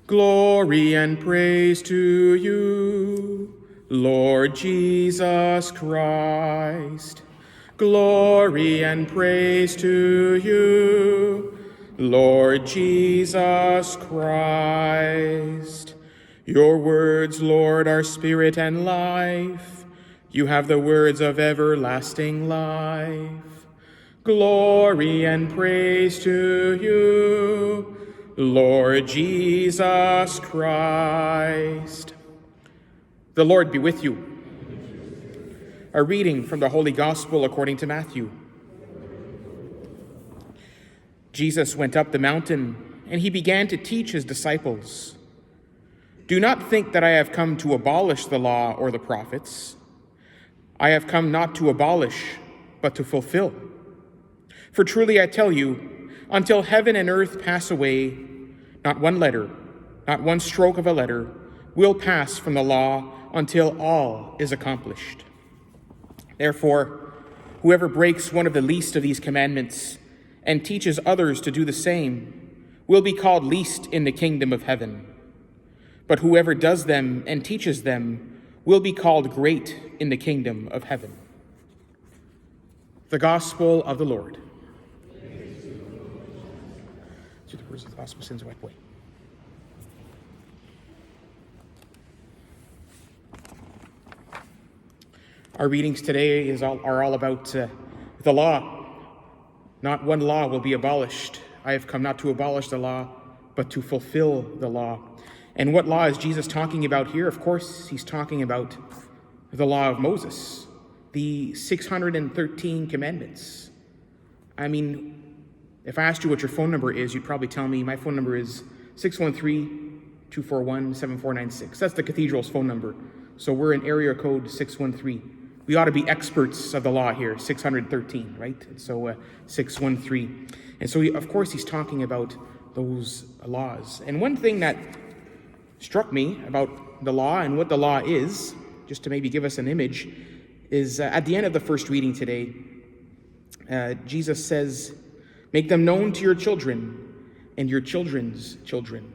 Glory and praise to you, Lord Jesus Christ. Glory and praise to you, Lord Jesus Christ. Your words, Lord, are spirit and life. You have the words of everlasting life. Glory and praise to you, Lord Jesus Christ. The Lord be with you. A reading from the Holy Gospel according to Matthew. Jesus went up the mountain, and he began to teach his disciples. Do not think that I have come to abolish the law or the prophets. I have come not to abolish, but to fulfill. For truly I tell you, until heaven and earth pass away, not one letter, not one stroke of a letter, will pass from the law until all is accomplished. Therefore, whoever breaks one of the least of these commandments and teaches others to do the same will be called least in the kingdom of heaven. But whoever does them and teaches them will be called great in the kingdom of heaven. The Gospel of the Lord. To the person of the gospel sins wipe away. Our readings today are all about the law. Not one law will be abolished. I have come not to abolish the law, but to fulfill the law. And what law is Jesus talking about here? Of course, he's talking about the law of Moses, the 613 commandments. I mean, if I asked you what your phone number is, you'd probably tell me my phone number is 613-241-7496. That's the cathedral's phone number. So we're in area code 613. We ought to be experts of the law here, 613, right? So 613. And so, of course, he's talking about those laws. And one thing that struck me about the law and what the law is, just to maybe give us an image, is at the end of the first reading today, Jesus says, make them known to your children and your children's children.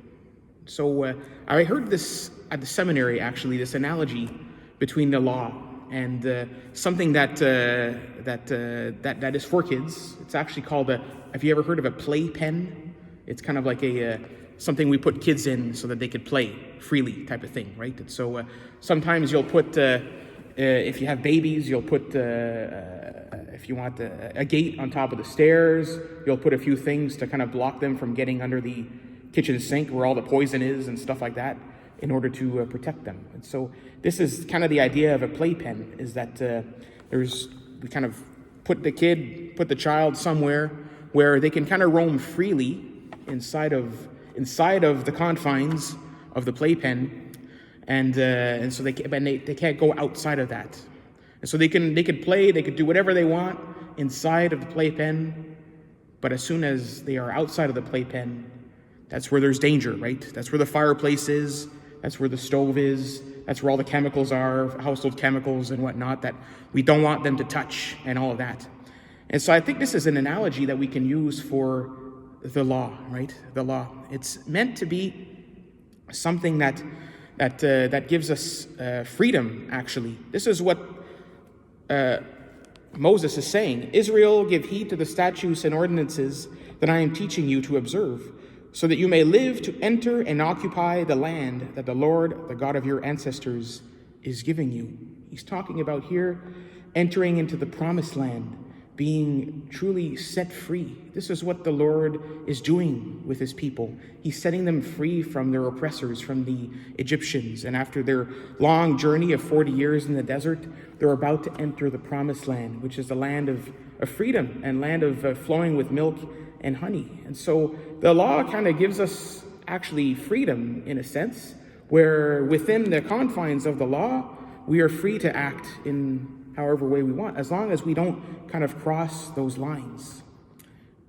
So I heard this at the seminary, actually, this analogy between the law and something that is for kids. It's actually called have you ever heard of a playpen? It's kind of like something we put kids in so that they could play freely type of thing, right? And so sometimes you'll put, if you have babies, you'll put, if you want a gate on top of the stairs, you'll put a few things to kind of block them from getting under the kitchen sink where all the poison is and stuff like that, in order to protect them. And so this is kind of the idea of a playpen, is that we kind of put the child somewhere where they can kind of roam freely inside of the confines of the playpen, and so they can't go outside of that. And so they could play, they could do whatever they want inside of the playpen, but as soon as they are outside of the playpen, that's where there's danger, right? That's where the fireplace is. That's where the stove is. That's where all the chemicals are, household chemicals and whatnot, that we don't want them to touch and all of that. And so I think this is an analogy that we can use for the law, right? The law. It's meant to be something that gives us freedom, actually. This is what Moses is saying. Israel, give heed to the statutes and ordinances that I am teaching you to observe, so that you may live to enter and occupy the land that the Lord, the God of your ancestors, is giving you. He's talking about here entering into the promised land, being truly set free. This is what the Lord is doing with his people. He's setting them free from their oppressors, from the Egyptians. And after their long journey of 40 years in the desert, they're about to enter the promised land, which is the land of freedom and land of flowing with milk and honey. And so the law kind of gives us actually freedom, in a sense, where within the confines of the law, we are free to act in however way we want, as long as we don't kind of cross those lines.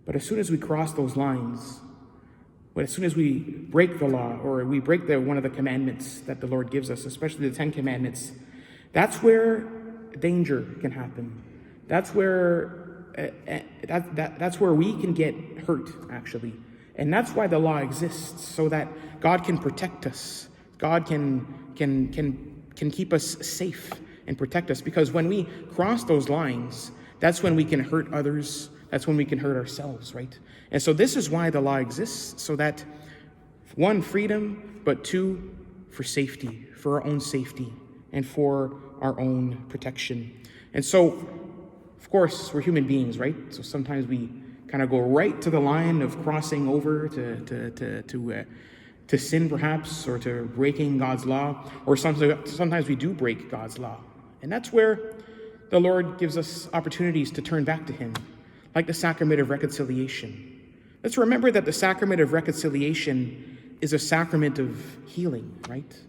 But as soon as we cross those lines, as soon as we break the law, or we break one of the commandments that the Lord gives us, especially the 10 commandments, that's where danger can happen. That's where we can get hurt, actually. And that's why the law exists, so that God can protect us. God can keep us safe and protect us. Because when we cross those lines, that's when we can hurt others. That's when we can hurt ourselves, right? And so this is why the law exists, so that one, freedom, but two, for safety, for our own safety and for our own protection. And so, of course, we're human beings, right? So sometimes we kind of go right to the line of crossing over to sin, perhaps, or to breaking God's law, or sometimes we do break God's law. And that's where the Lord gives us opportunities to turn back to him, like the sacrament of reconciliation. Let's remember that the sacrament of reconciliation is a sacrament of healing, right?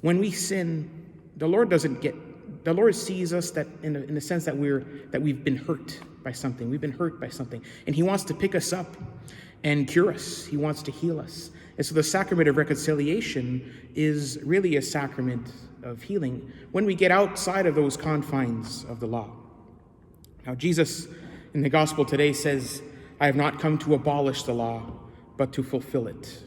When we sin, the Lord sees us that in the sense that we've been hurt by something. We've been hurt by something. And he wants to pick us up and cure us. He wants to heal us. And so the sacrament of reconciliation is really a sacrament of healing when we get outside of those confines of the law. Now, Jesus in the gospel today says, "I have not come to abolish the law, but to fulfill it."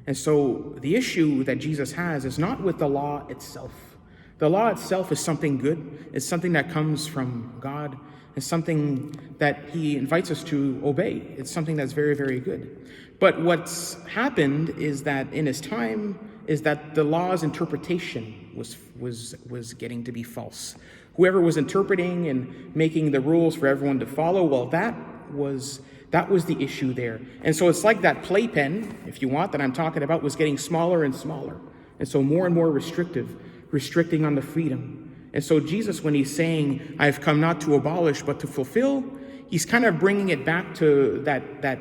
And so the issue that Jesus has is not with the law itself. The law itself is something good. It's something that comes from God. It's something that he invites us to obey. It's something that's very, very good. But what's happened is that in his time is that the law's interpretation was getting to be false. Whoever was interpreting and making the rules for everyone to follow, well, that was the issue there. And so it's like that playpen, if you want, that I'm talking about, was getting smaller and smaller. And so more and more restricting on the freedom. And so Jesus, when he's saying, "I have come not to abolish, but to fulfill," he's kind of bringing it back to that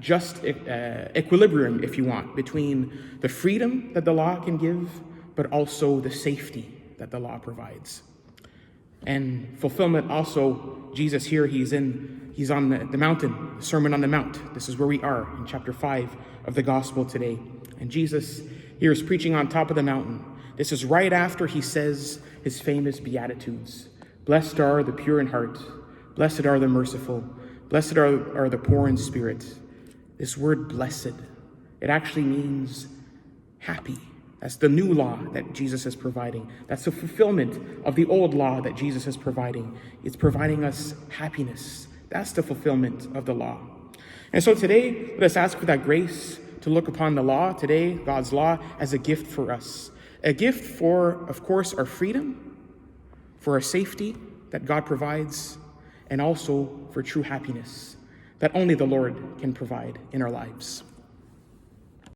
just equilibrium, if you want, between the freedom that the law can give, but also the safety that the law provides. And fulfillment also, Jesus here, he's on the mountain, the Sermon on the Mount. This is where we are in chapter 5 of the gospel today. And Jesus here is preaching on top of the mountain. This is right after he says his famous Beatitudes. "Blessed are the pure in heart. Blessed are the merciful. Blessed are the poor in spirit." This word blessed, it actually means happy. That's the new law that Jesus is providing. That's the fulfillment of the old law that Jesus is providing. It's providing us happiness. That's the fulfillment of the law. And so today, let us ask for that grace to look upon the law today, God's law, as a gift for us. A gift for, of course, our freedom, for our safety that God provides, and also for true happiness that only the Lord can provide in our lives.